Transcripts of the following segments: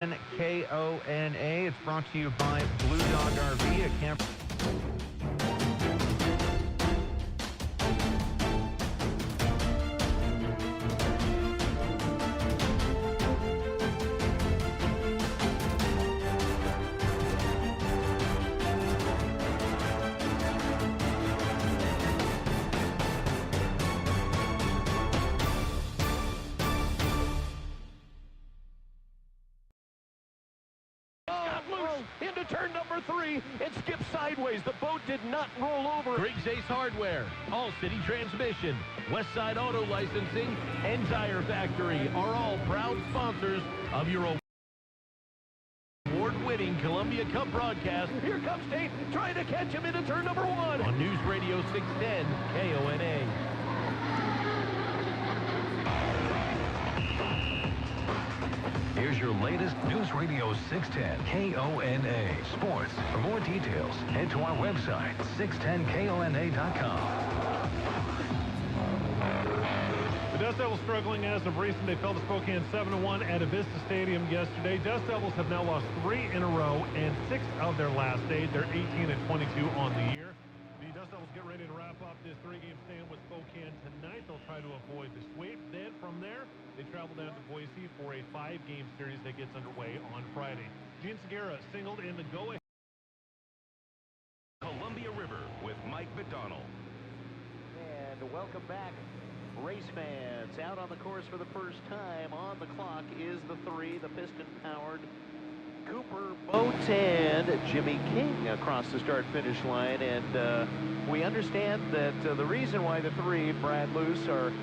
KONA. It's brought to you by Blue Dog RV, a camp. Into turn number 3, it skipped sideways. The boat did not roll over. Griggs Ace Hardware, All City Transmission, Westside Auto Licensing, and Tire Factory are all proud sponsors of your award-winning Columbia Cup broadcast. Here comes Tate trying to catch him into turn number 1. On News Radio 610 KONA. Here's your latest News Radio 610 KONA Sports. For more details, head to our website, 610KONA.com. The Dust Devils struggling as of recent. They fell to Spokane 7-1 at Avista Stadium yesterday. Dust Devils have now lost 3 in a row and 6 of their last 8. They're 18-22 on the year. The Dust Devils get ready to wrap up this 3-game stand with Spokane tonight. They'll try to avoid the sweep. Then from there, they travel down to Boise for a 5-game series that gets underway on Friday. Gene Segura singled in the go-ahead. Columbia River with Mike McDonald. And welcome back, race fans. Out on the course for the first time. On the clock is the 3, the piston-powered Cooper boat, and Jimmy King across the start-finish line. And we understand that the reason why the 3, Brad Luce, our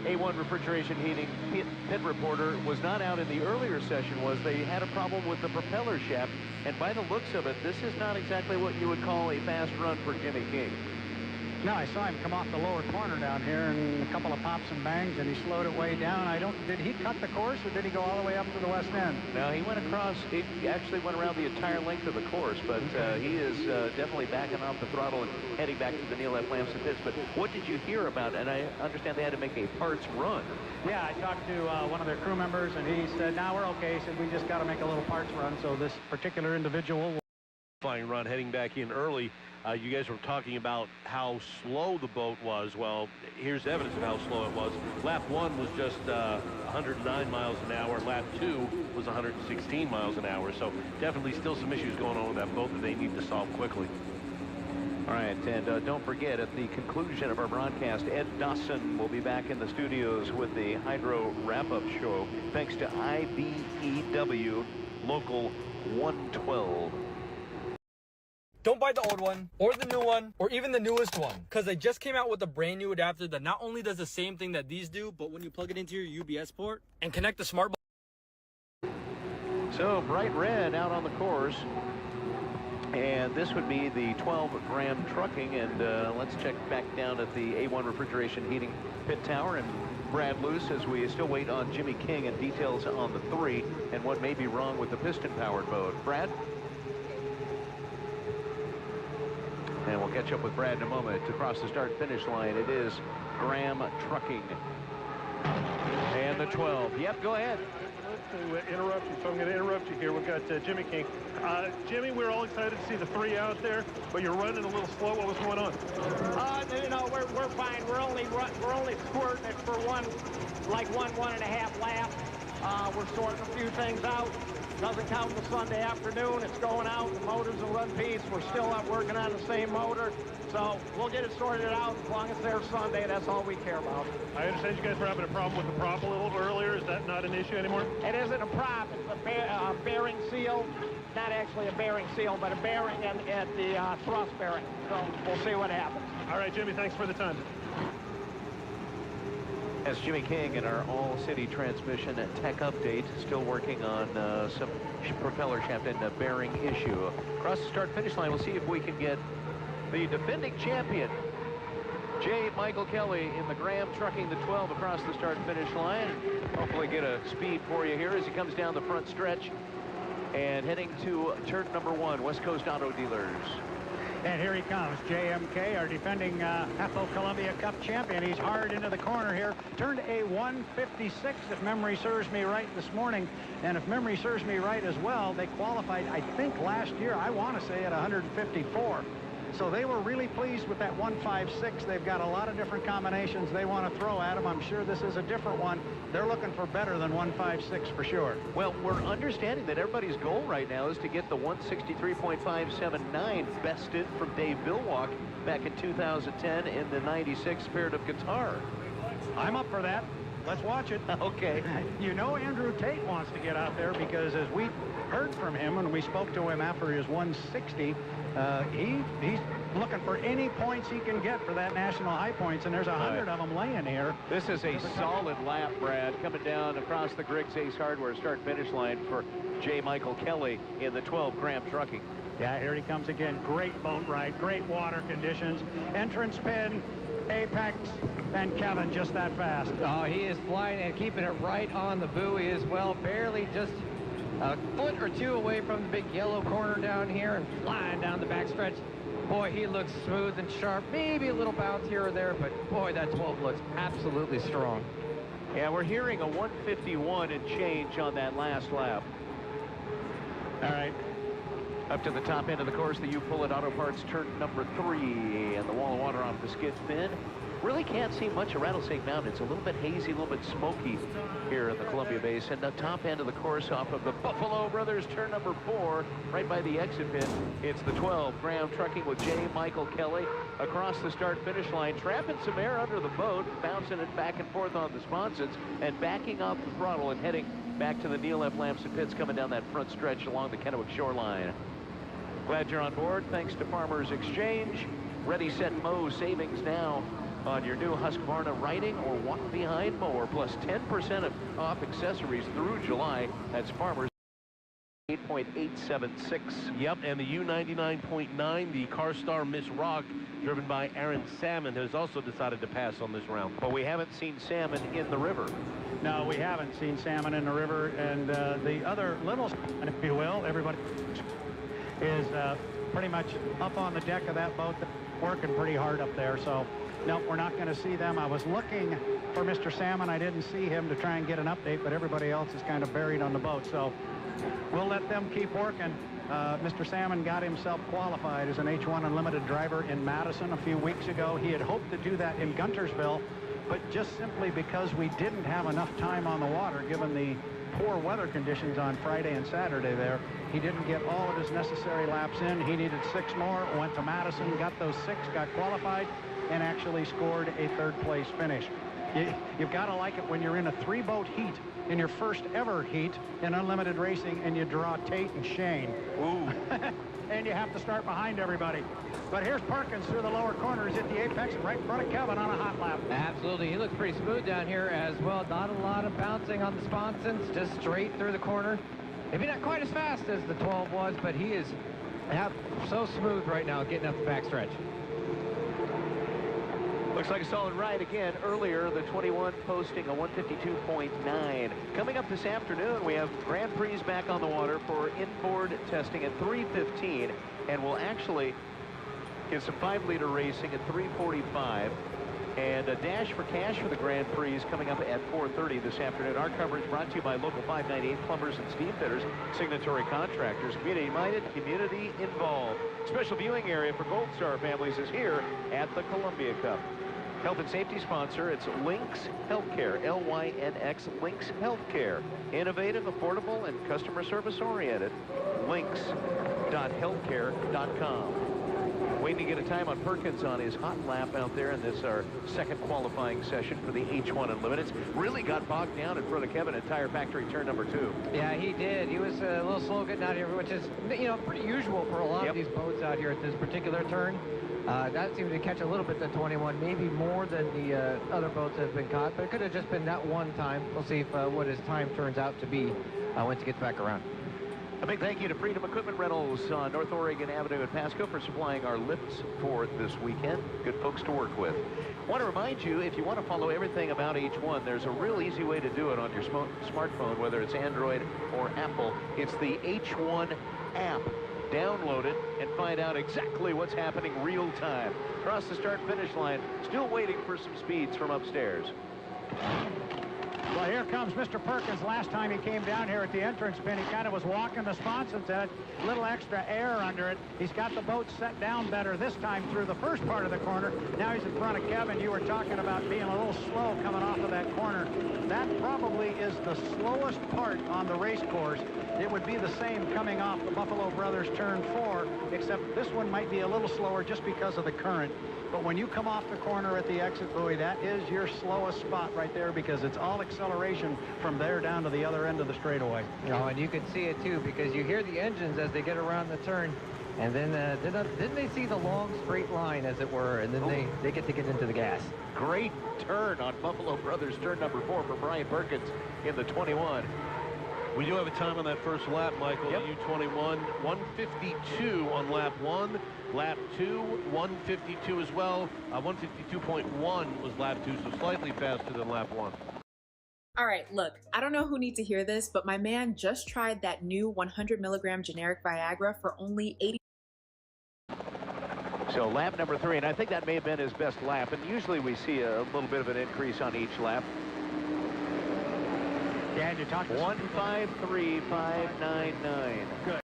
A1 Refrigeration Heating pit reporter, was not out in the earlier session was they had a problem with the propeller shaft. And by the looks of it, this is not exactly what you would call a fast run for Jimmy King. No, I saw him come off the lower corner down here and a couple of pops and bangs, and he slowed it way down. Did he cut the course, or did he go all the way up to the west end? No, he went across. He actually went around the entire length of the course, but he is definitely backing off the throttle and heading back to the Neil F. Lamson pits. But what did you hear about? And I understand they had to make a parts run. Yeah, I talked to one of their crew members, and he said, "No, we're okay." He said, "We just got to make a little parts run." So this particular individual will Flying run heading back in early. You guys were talking about how slow the boat was. Well, here's evidence of how slow it was. Lap 1 was just 109 miles an hour. Lap 2 was 116 miles an hour. So definitely still some issues going on with that boat that they need to solve quickly. All right, and don't forget, at the conclusion of our broadcast, Ed Dawson will be back in the studios with the Hydro wrap-up show, thanks to IBEW Local 112. Don't buy the old one, or the new one, or even the newest one, because they just came out with a brand new adapter that not only does the same thing that these do, but when you plug it into your UBS port and connect the smart. So, bright red out on the course, and this would be the 12 Graham Trucking, and let's check back down at the A1 Refrigeration Heating pit tower, and Brad Luce as we still wait on Jimmy King and details on the 3 and what may be wrong with the piston-powered boat. Brad? And we'll catch up with Brad in a moment. Across the start-finish line, it is Graham Trucking. And the 12. Yep, go ahead. To interrupt you, so I'm going to interrupt you here. We've got Jimmy King. Jimmy, we're all excited to see the 3 out there, but you're running a little slow. What was going on? You know, we're fine. We're only squirting it for one and a half lap. We're sorting a few things out. Doesn't count the Sunday afternoon. It's going out. The motors will run piece. We're still not working on the same motor. So we'll get it sorted out as long as they're Sunday. That's all we care about. I understand you guys were having a problem with the prop a little earlier. Is that not an issue anymore? It isn't a prop. It's a bearing seal. Not actually a bearing seal, but a bearing at the thrust bearing. So we'll see what happens. All right, Jimmy, thanks for the time. As Jimmy King in our all-city transmission tech update, still working on some propeller shaft and bearing issue. Across the start-finish line, we'll see if we can get the defending champion, J. Michael Kelly, in the Graham Trucking the 12 across the start-finish line. Hopefully get a speed for you here as he comes down the front stretch and heading to turn number 1, West Coast Auto Dealers. And here he comes, JMK, our defending Afro-Columbia Cup champion. He's hard into the corner here. Turned a 156, if memory serves me right, this morning. And if memory serves me right as well, they qualified, I think, last year, I want to say, at 154. So they were really pleased with that 156. They've got a lot of different combinations they want to throw at him. I'm sure this is a different one. They're looking for better than 156 for sure. Well, we're understanding that everybody's goal right now is to get the 163.579 bested from Dave Bilwalk back in 2010 in the 96 Spirit of Qatar. I'm up for that. Let's watch it. Okay. You know Andrew Tate wants to get out there because as we heard from him when we spoke to him after his 160, he's looking for any points he can get for that national high points, and there's 100 of them laying here. This is a solid lap, Brad, coming down across the Griggs Ace Hardware start-finish line for J. Michael Kelly in the 12 Graham Trucking. Yeah, here he comes again. Great boat ride, great water conditions. Entrance pin, Apex, and Kevin just that fast. Oh, he is flying and keeping it right on the buoy as well. Barely just a foot or two away from the big yellow corner down here and flying down the backstretch. Boy, he looks smooth and sharp. Maybe a little bounce here or there, but boy, that 12 looks absolutely strong. Yeah, we're hearing a 151 and change on that last lap. All right. Up to the top end of the course, the U-Pull-It Auto Parts turn number 3, and the wall of water off the skid fin. Really can't see much of Rattlesnake Mountain. It's a little bit hazy, a little bit smoky here in the Columbia Basin. The top end of the course off of the Buffalo Brothers turn number 4, right by the exit pin. It's the 12 Graham Trucking with J. Michael Kelly across the start-finish line, trapping some air under the boat, bouncing it back and forth on the sponsons, and backing off the throttle and heading back to the Neil F. Lamson pits coming down that front stretch along the Kennewick shoreline. Glad you're on board. Thanks to Farmers Exchange. Ready, set, mow savings now on your new Husqvarna riding or walk-behind mower, plus 10% off accessories through July. That's Farmers 8.876. Yep, and the U99.9, the CarStar Miss Rock, driven by Aaron Salmon, has also decided to pass on this round. But we haven't seen salmon in the river. No, we haven't seen salmon in the river, and the other little, if you will, everybody is pretty much up on the deck of that boat, working pretty hard up there. So no, we're not going to see them. I was looking for Mr. Salmon. I didn't see him to try and get an update, but everybody else is kind of buried on the boat. So we'll let them keep working. Mr. Salmon got himself qualified as an H1 Unlimited driver in Madison a few weeks ago. He had hoped to do that in Guntersville, but just simply because we didn't have enough time on the water, given the poor weather conditions on Friday and Saturday there, he didn't get all of his necessary laps in. He needed 6 more, went to Madison, got those 6, got qualified, and actually scored a 3rd place finish. You've got to like it when you're in a 3-boat heat, in your first ever heat in Unlimited Racing, and you draw Tate and Shane. Ooh. And you have to start behind everybody. But here's Perkins through the lower corners at the apex, right in front of Kevin on a hot lap. Absolutely. He looks pretty smooth down here as well. Not a lot of bouncing on the sponsons, just straight through the corner. Maybe not quite as fast as the 12 was, but he is so smooth right now getting up the backstretch. Looks like a solid ride again. Earlier, the 21 posting a 152.9. Coming up this afternoon, we have Grand Prix back on the water for inboard testing at 3:15, and we'll actually get some 5-liter racing at 3:45. And a dash for cash for the Grand Prix coming up at 4:30 this afternoon. Our coverage brought to you by Local 598 Plumbers and Steam Fitters, signatory contractors, community-minded, community involved. Special viewing area for Gold Star families is here at the Columbia Cup. Health and safety sponsor, it's Lynx Healthcare, L-Y-N-X, Lynx Healthcare. Innovative, affordable, and customer service oriented. Lynx.healthcare.com. Waiting to get a time on Perkins on his hot lap out there, and this is our 2nd qualifying session for the H1 Unlimited. Really got bogged down in front of Kevin at Tire Factory turn number 2. Yeah, he did. He was a little slow getting out here, which is, you know, pretty usual for a lot of these boats out here at this particular turn. That seemed to catch a little bit the 21, maybe more than the other boats have been caught, but it could have just been that one time. We'll see if what his time turns out to be once he gets back around. A big thank you to Freedom Equipment Rentals on North Oregon Avenue in Pasco for supplying our lifts for this weekend. Good folks to work with. Want to remind you, if you want to follow everything about H1, there's a real easy way to do it on your smartphone, whether it's Android or Apple. It's the H1 app. download it, and find out exactly what's happening real time. Across the start-finish line, still waiting for some speeds from upstairs. Well, here comes Mr. Perkins. Last time he came down here at the entrance pin, he kind of was walking the spots and said, a little extra air under it. He's got the boat set down better this time through the first part of the corner. Now he's in front of Kevin. You were talking about being a little slow coming off of that corner. That probably is the slowest part on the race course. It would be the same coming off the Buffalo Brothers turn 4, except this one might be a little slower just because of the current. But when you come off the corner at the exit buoy, that is your slowest spot right there because it's all acceleration from there down to the other end of the straightaway. And you can see it too because you hear the engines as they get around the turn. And then didn't they see the long straight line, as it were, and then they get to get into the gas. Great turn on Buffalo Brothers, turn number 4 for Brian Perkins in the 21. We do have a time on that first lap, Michael. Yep. U21, 152 on lap 1. Lap 2, 152 as well. 152.1 was lap 2, so slightly faster than lap 1. All right, look, I don't know who needs to hear this, but my man just tried that new 100 milligram generic Viagra for only 80. So lap number 3, and I think that may have been his best lap. And usually we see a little bit of an increase on each lap. Yeah, and you talked to 153.599. Good.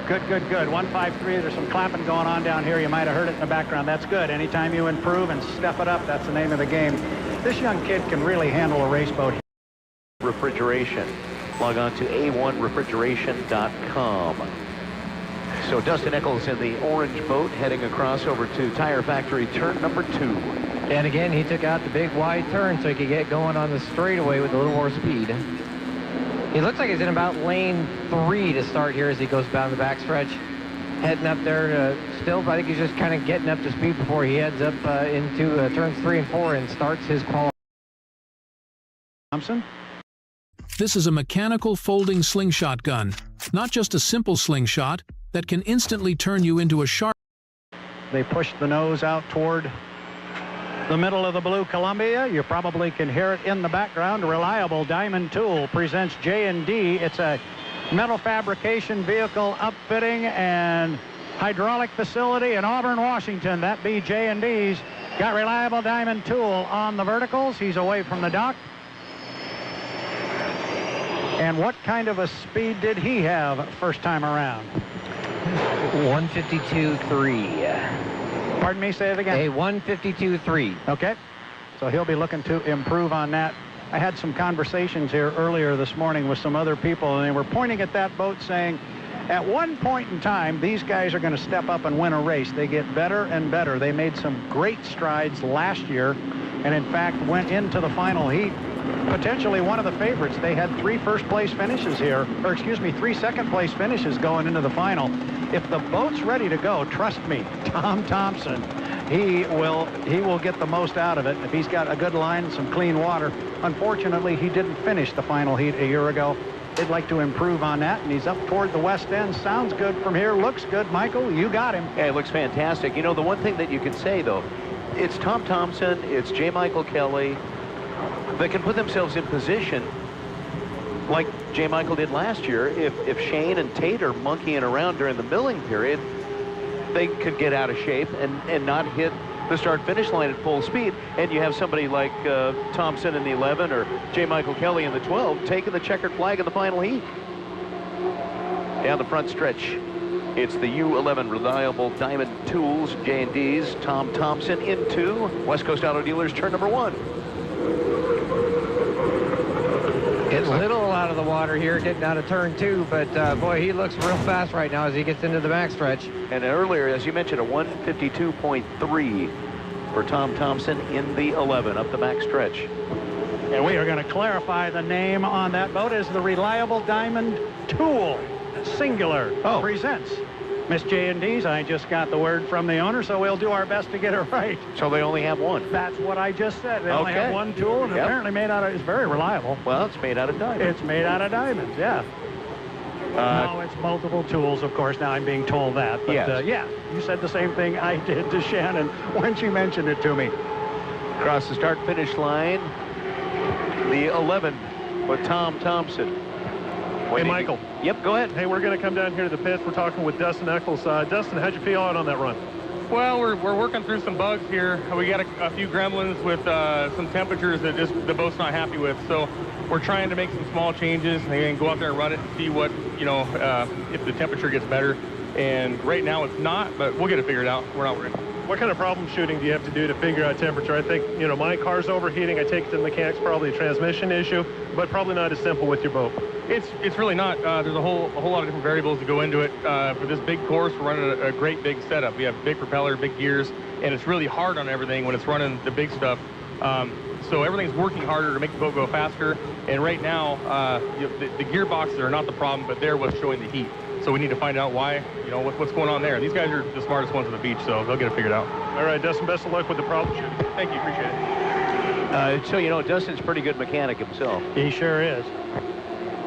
Good, good, good. 153. There's some clapping going on down here. You might have heard it in the background. That's good. Anytime you improve and step it up, that's the name of the game. This young kid can really handle a race boat. Refrigeration. Log on to a1refrigeration.com. So Dustin Eccles in the orange boat heading across over to Tire Factory turn number 2. And again, he took out the big wide turn so he could get going on the straightaway with a little more speed. He looks like he's in about lane 3 to start here as he goes down the backstretch. Heading up there still, but I think he's just kind of getting up to speed before he heads up into turns 3 and 4 and starts his qualifying. Thompson? This is a mechanical folding slingshot gun, not just a simple slingshot that can instantly turn you into a sharp. They pushed the nose out toward the middle of the blue Columbia. You probably can hear it in the background. Reliable Diamond Tool presents J&D. It's a metal fabrication vehicle upfitting and hydraulic facility in Auburn, Washington. That be J&D's. Got Reliable Diamond Tool on the verticals. He's away from the dock. And what kind of a speed did he have first time around? 152.3. Pardon me, say it again. A 152.3. Okay, so he'll be looking to improve on that. I had some conversations here earlier this morning with some other people, and they were pointing at that boat saying, at one point in time, these guys are going to step up and win a race. They get better and better. They made some great strides last year, and in fact went into the final heat. Potentially one of the favorites. They had 3 first-place finishes here, or excuse me, 3 second-place finishes going into the final. If the boat's ready to go, trust me, Tom Thompson, he will get the most out of it if he's got a good line, some clean water. Unfortunately, he didn't finish the final heat a year ago. They'd like to improve on that, and he's up toward the west end. Sounds good from here. Looks good, Michael. You got him. Yeah, it looks fantastic. You know, the one thing that you can say, though, it's Tom Thompson, it's J. Michael Kelly, that can put themselves in position like J. Michael did last year. If Shane and Tate are monkeying around during the milling period, they could get out of shape and not hit the start-finish line at full speed. And you have somebody like Thompson in the 11 or J. Michael Kelly in the 12 taking the checkered flag in the final heat. Down the front stretch, it's the U11 Reliable Diamond Tools, J&D's Tom Thompson into West Coast Auto Dealers turn number 1. Getting a little out of the water here, getting out of turn 2, but boy, he looks real fast right now as he gets into the backstretch. And earlier, as you mentioned, a 152.3 for Tom Thompson in the 11 up the backstretch. And we are going to clarify the name on that boat is the Reliable Diamond Tool, singular, presents Miss J&D's. I just got the word from the owner, so we'll do our best to get it right. So they only have one. That's what I just said. They only have one tool, and apparently made out of, it's very reliable. Well, it's made out of diamonds. It's made out of diamonds, yeah. No, it's multiple tools, of course. Now I'm being told that. But yeah, you said the same thing I did to Shannon when she mentioned it to me. Across the start-finish line, the 11 with Tom Thompson. Hey, Michael. Yep, go ahead. Hey, we're going to come down here to the pits. We're talking with Dustin Eccles. Dustin, how'd you feel out on that run? Well, we're working through some bugs here. We got a few gremlins with some temperatures that just the boat's not happy with. So we're trying to make some small changes and go out there and run it and see what, if the temperature gets better. And right now it's not, but we'll get it figured out. We're not worried. What kind of problem shooting do you have to do to figure out temperature? I think, my car's overheating. I take it to the mechanics, probably a transmission issue, but probably not as simple with your boat. It's really not. There's a whole lot of different variables that go into it. For this big course, we're running a great big setup. We have big propeller, big gears, and it's really hard on everything when it's running the big stuff. So everything's working harder to make the boat go faster. And right now, the gearboxes are not the problem, but they're what's showing the heat. So we need to find out why, what's going on there. These guys are the smartest ones on the beach, so they'll get it figured out. All right, Dustin, best of luck with the problem shooting. Thank you, appreciate it. So, Dustin's a pretty good mechanic himself. He sure is.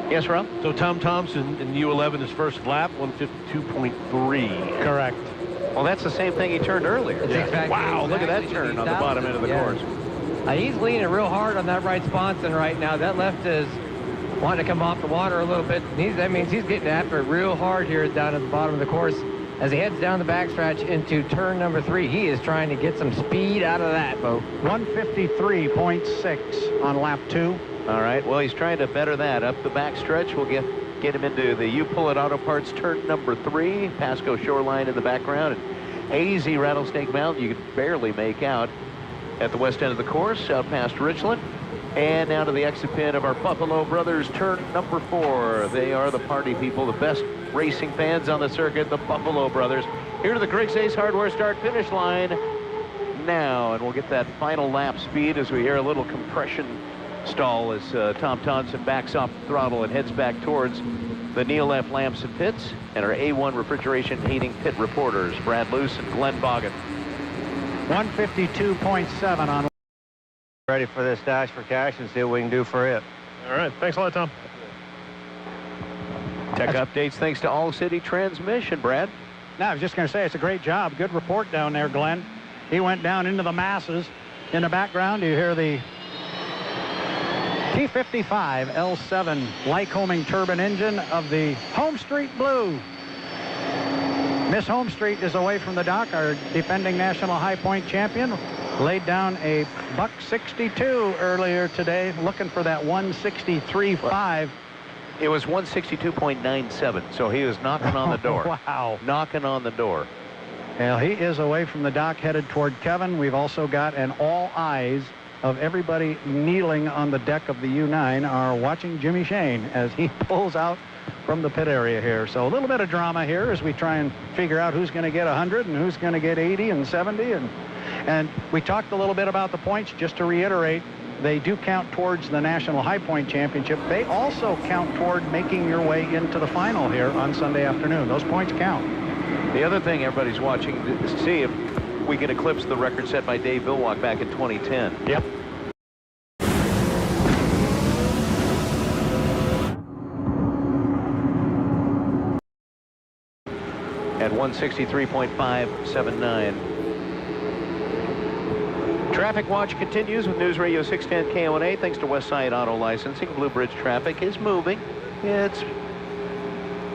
Yes, Rob? So Tom Thompson in U11, his first lap, 152.3. Correct. Well, that's the same thing he turned earlier. Wow, look at that turn on the bottom end of the course. He's leaning real hard on that right sponson right now. That left is wanting to come off the water a little bit. That means he's getting after it real hard here down at the bottom of the course. As he heads down the backstretch into turn number 3, he is trying to get some speed out of that boat. 153.6 on lap 2. All right, well, he's trying to better that up the backstretch. We'll get get him into the You Pull It Auto Parts turn number 3. Pasco shoreline in the background. And hazy Rattlesnake Mountain you can barely make out at the west end of the course, out past Richland. And now to the exit pin of our Buffalo Brothers turn number 4. They are the party people, the best racing fans on the circuit, the Buffalo Brothers. Here to the Griggs Ace Hardware start finish line now. And we'll get that final lap speed as we hear a little compression stall as Tom Thompson backs off the throttle and heads back towards the Neil F. Lamson pits and our A1 refrigeration heating pit reporters, Brad Luce and Glenn Boggin. 152.7 on. Ready for this dash for cash and see what we can do for it. All right. Thanks a lot, Tom. Tech updates thanks to All City Transmission, Brad. No, I was just going to say it's a great job. Good report down there, Glenn. He went down into the masses. In the background, you hear the T55 L7 Lycoming turbine engine of the Home Street Blue. Miss Home Street is away from the dock. Our defending national high point champion laid down a $162 earlier today, looking for that 163.5. It was 162.97, so he was knocking on the door. Wow. Knocking on the door. Well, he is away from the dock, headed toward Kevin. We've also got an all eyes of everybody kneeling on the deck of the U9 are watching Jimmy Shane as he pulls out from the pit area here. So a little bit of drama here as we try and figure out who's going to get 100 and who's going to get 80 and 70. And we talked a little bit about the points. Just to reiterate, they do count towards the National High Point Championship. They also count toward making your way into the final here on Sunday afternoon. Those points count. The other thing everybody's watching is to see if we can eclipse the record set by Dave Bilwalk back in 2010. Yep. At 163.579. Traffic watch continues with News Radio 610 KONA. Thanks to Westside Auto Licensing. Blue Bridge traffic is moving. It's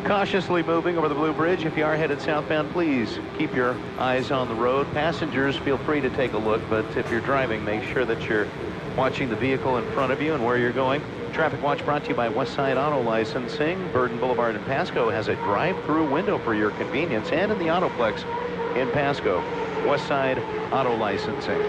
cautiously moving over the Blue Bridge. If you are headed southbound, please keep your eyes on the road. Passengers, feel free to take a look, but if you're driving, make sure that you're watching the vehicle in front of you and where you're going. Traffic watch brought to you by Westside Auto Licensing. Burden Boulevard in Pasco has a drive-through window for your convenience, and in the Autoplex in Pasco. Westside Auto Licensing.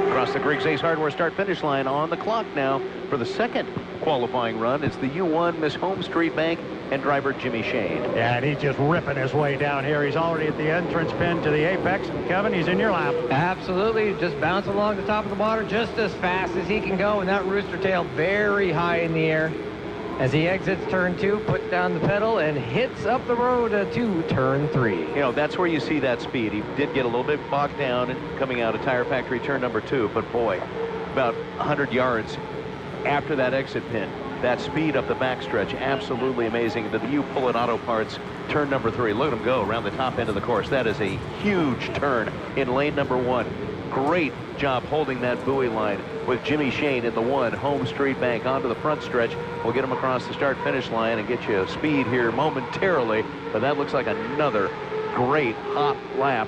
Across the Griggs Ace Hardware start-finish line on the clock now for the second qualifying run. It's the U1 Miss Home Street Bank and driver Jimmy Shane. Yeah, and he's just ripping his way down here. He's already at the entrance pin to the apex. And Kevin, he's in your lap. Absolutely, just bouncing along the top of the water just as fast as he can go, and that rooster tail very high in the air. As he exits turn 2, puts down the pedal and hits up the road to turn 3. You know, that's where you see that speed. He did get a little bit bogged down coming out of Tire Factory turn number 2, but boy, about 100 yards after that exit pin, that speed up the backstretch, absolutely amazing. The You Pull It Auto Parts turn number 3. Look at him go around the top end of the course. That is a huge turn in lane number 1. Great job holding that buoy line with Jimmy Shane in the 1 Home Street Bank onto the front stretch. We'll get him across the start-finish line and get you speed here momentarily, but that looks like another great hot lap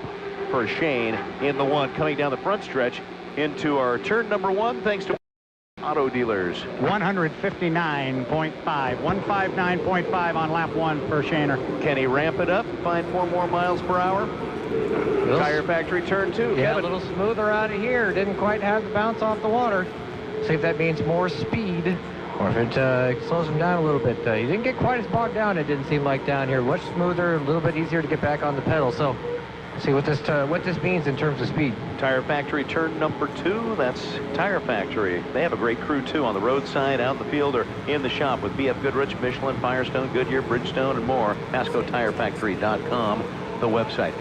for Shane in the 1 coming down the front stretch into our turn number 1 thanks to Auto Dealers. 159.5, 159.5 on lap 1 for Shaner. Can he ramp it up, find 4 more miles per hour? Tire Factory turn 2. Yeah, Kevin. a little smoother out of here. Didn't quite have the bounce off the water. See if that means more speed or if it slows him down a little bit. He didn't get quite as bogged down, it didn't seem like down here. Much smoother, a little bit easier to get back on the pedal. So see what this means in terms of speed. Tire Factory turn number 2. That's Tire Factory. They have a great crew too on the roadside, out in the field, or in the shop with BF Goodrich, Michelin, Firestone, Goodyear, Bridgestone, and more. PascoTireFactory.com, the website.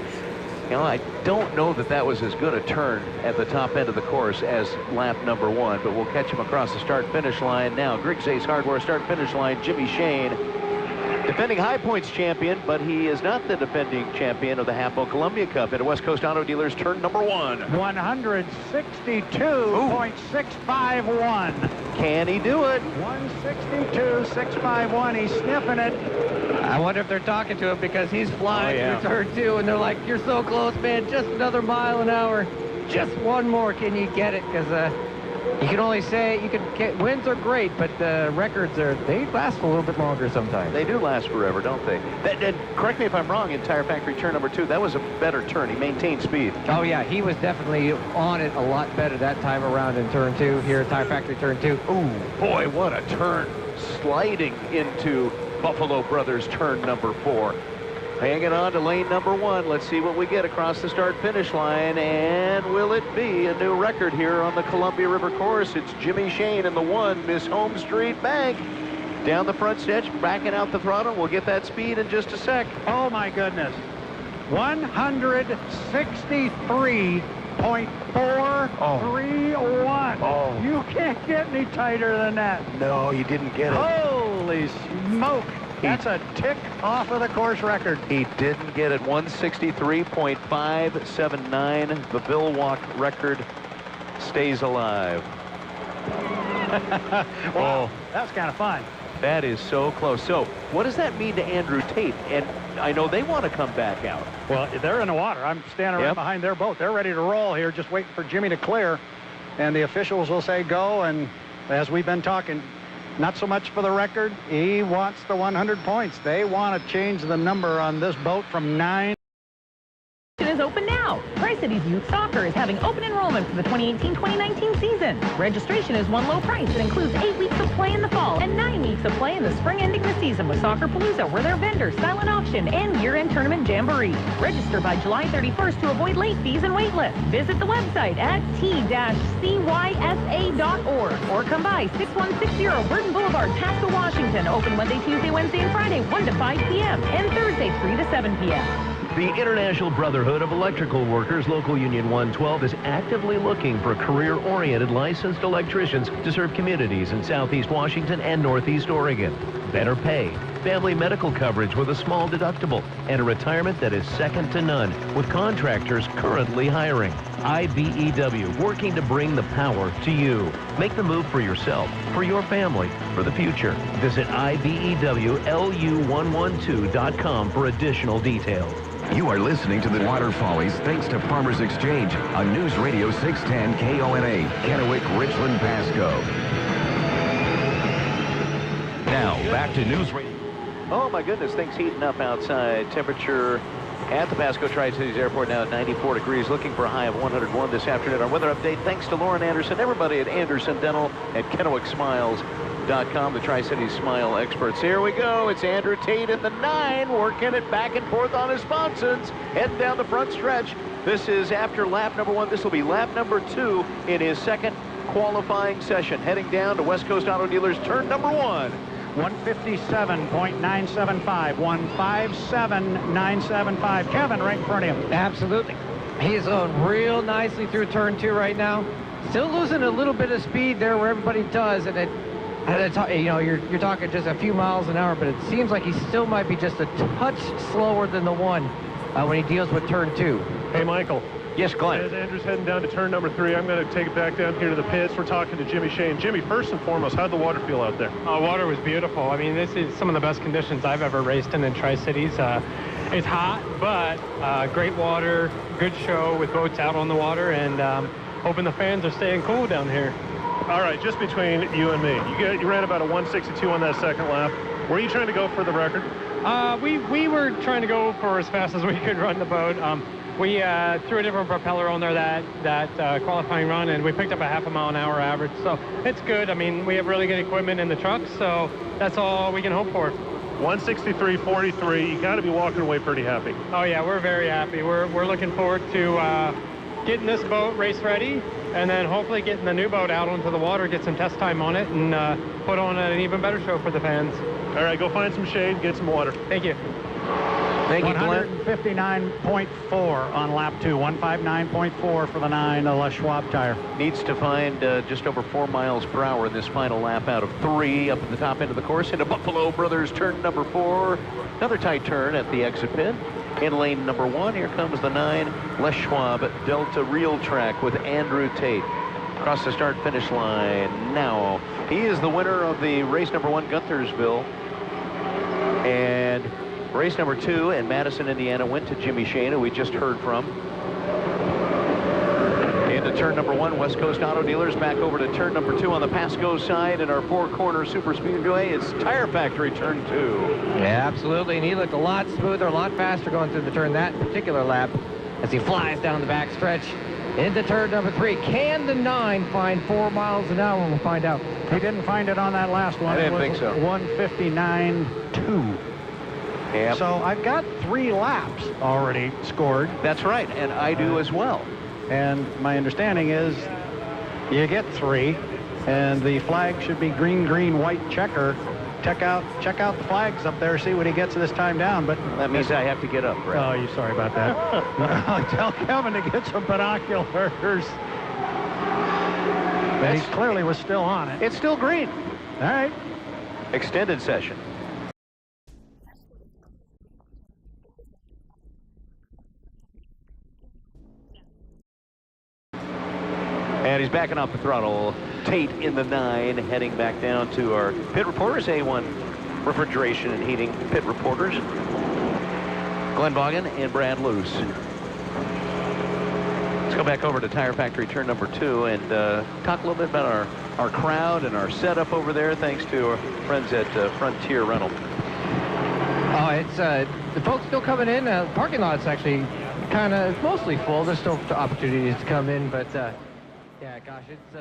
You know, I don't know that that was as good a turn at the top end of the course as lap number 1, but we'll catch him across the start-finish line now. Griggs Ace Hardware start-finish line, Jimmy Shane. Defending High Points champion, but he is not the defending champion of the Half-O Columbia Cup at West Coast Auto Dealers turn number 1. 162.651. Can he do it? 162.651. He's sniffing it. I wonder if they're talking to him because he's flying through turn 2, and they're like, "You're so close, man. Just another mile an hour. Just one more. Can you get it?" Because You can only say wins are great, but records they last a little bit longer sometimes. They do last forever, don't they? And correct me if I'm wrong, in Tire Factory turn number 2, that was a better turn. He maintained speed. Oh yeah, he was definitely on it a lot better that time around in turn 2 here at Tire Factory turn 2. Ooh, boy, what a turn. Sliding into Buffalo Brothers turn number 4. Hanging on to lane number 1. Let's see what we get across the start-finish line. And will it be a new record here on the Columbia River course? It's Jimmy Shane in the 1, Miss Home Street Bank. Down the front stretch, backing out the throttle. We'll get that speed in just a sec. Oh, my goodness. 163.431. Oh. You can't get any tighter than that. No, you didn't get it. Holy smoke. That's a tick off of the course record. He didn't get it. 163.579. The Bill Walk record stays alive. Wow, that's kind of fun. That is so close. So what does that mean to Andrew Tate? And I know they want to come back out. Well, they're in the water. I'm standing right behind their boat. They're ready to roll here, just waiting for Jimmy to clear. And the officials will say go. And as we've been talking, not so much for the record. He wants the 100 points. They want to change the number on this boat from 9. Is open now. Tri-Cities Youth Soccer is having open enrollment for the 2018-2019 season. Registration is one low price. It includes 8 weeks of play in the fall and 9 weeks of play in the spring, ending the season with Soccer Palooza, where their vendors, silent auction, and year-end tournament jamboree. Register by July 31st to avoid late fees and wait lists. Visit the website at t-cysa.org or come by 6160 Burton Boulevard, Pasco, Washington. Open Monday, Tuesday, Wednesday, and Friday, 1 to 5 p.m. and Thursday, 3 to 7 p.m. The International Brotherhood of Electrical Workers, Local Union 112, is actively looking for career-oriented licensed electricians to serve communities in Southeast Washington and Northeast Oregon. Better pay, family medical coverage with a small deductible, and a retirement that is second to none, with contractors currently hiring. IBEW, working to bring the power to you. Make the move for yourself, for your family, for the future. Visit IBEWLU112.com for additional details. You are listening to the Water Follies thanks to Farmers Exchange on News Radio 610 KONA, Kennewick, Richland, Pasco. Now, back to News Radio. Oh, my goodness, things heating up outside. Temperature at the Pasco Tri-Cities Airport now at 94 degrees, looking for a high of 101 this afternoon. Our weather update thanks to Lauren Anderson, everybody at Anderson Dental at KennewickSmiles.com, the Tri-Cities Smile experts. Here we go. It's Andrew Tate in the 9, working it back and forth on his sponsons, heading down the front stretch. This is after lap number 1. This will be lap number 2 in his second qualifying session, heading down to West Coast Auto Dealers turn number 1. 157.975, 157.975. Kevin right in front of him. Absolutely. He's going real nicely through turn 2 right now. Still losing a little bit of speed there where everybody does, and you're talking just a few miles an hour, but it seems like he still might be just a touch slower than the 1 when he deals with turn 2. Hey, Michael. Yes, Glenn. As Andrew's heading down to turn number 3, I'm going to take it back down here to the pits. We're talking to Jimmy Shane. Jimmy, first and foremost, how'd the water feel out there? Water was beautiful. I mean, this is some of the best conditions I've ever raced in Tri-Cities. It's hot, but great water, good show with boats out on the water, and hoping the fans are staying cool down here. All right, just between you and me, you ran about a 162 on that second lap. Were you trying to go for the record? We were trying to go for as fast as we could run the boat. We threw a different propeller on there that qualifying run, and we picked up a half a mile an hour average. So it's good. I mean, we have really good equipment in the truck, so that's all we can hope for. 163.43. You got to be walking away pretty happy. Oh yeah, we're very happy. We're looking forward to getting this boat race ready, and then hopefully getting the new boat out onto the water, get some test time on it, and put on an even better show for the fans. All right, go find some shade, get some water. Thank you. Thank you, Glenn. 159.4 on lap 2. 159.4 for the 9, the Les Schwab tire. Needs to find just over 4 miles per hour in this final lap out of 3 up at the top end of the course into Buffalo Brothers turn number 4. Another tight turn at the exit pit. In lane number 1, here comes the 9 Les Schwab Delta Real Track with Andrew Tate. Across the start-finish line now. He is the winner of the race number 1, Guntersville. And race number 2 in Madison, Indiana, went to Jimmy Shane, who we just heard from. Into to turn number 1, West Coast Auto Dealers. Back over to turn number 2 on the Pasco side. And our four-corner super speedway, it's Tire Factory turn 2. Yeah, absolutely. And he looked a lot smoother, a lot faster going through the turn that particular lap as he flies down the back stretch into turn number 3. Can the 9 find 4 miles an hour? We'll find out. He didn't find it on that last one. I didn't think so. 1:59.2. Yep. So I've got 3 laps already scored. That's right, and I do as well. And my understanding is you get 3, and the flag should be green, green, white checker. Check out the flags up there, see what he gets this time down. But that means I have to get up, Brad. Oh, you sorry about that. Tell Kevin to get some binoculars. But he clearly was still on it. It's still green. All right. Extended session. And he's backing off the throttle. Tate in the 9, heading back down to our pit reporters, A1 Refrigeration and Heating pit reporters, Glenn Vaughan and Brad Luce. Let's go back over to Tire Factory turn number 2 and talk a little bit about our crowd and our setup over there, thanks to our friends at Frontier Rental. Oh, it's the folks still coming in. Parking lot's actually kind of mostly full. There's still opportunities to come in, but yeah, gosh, it's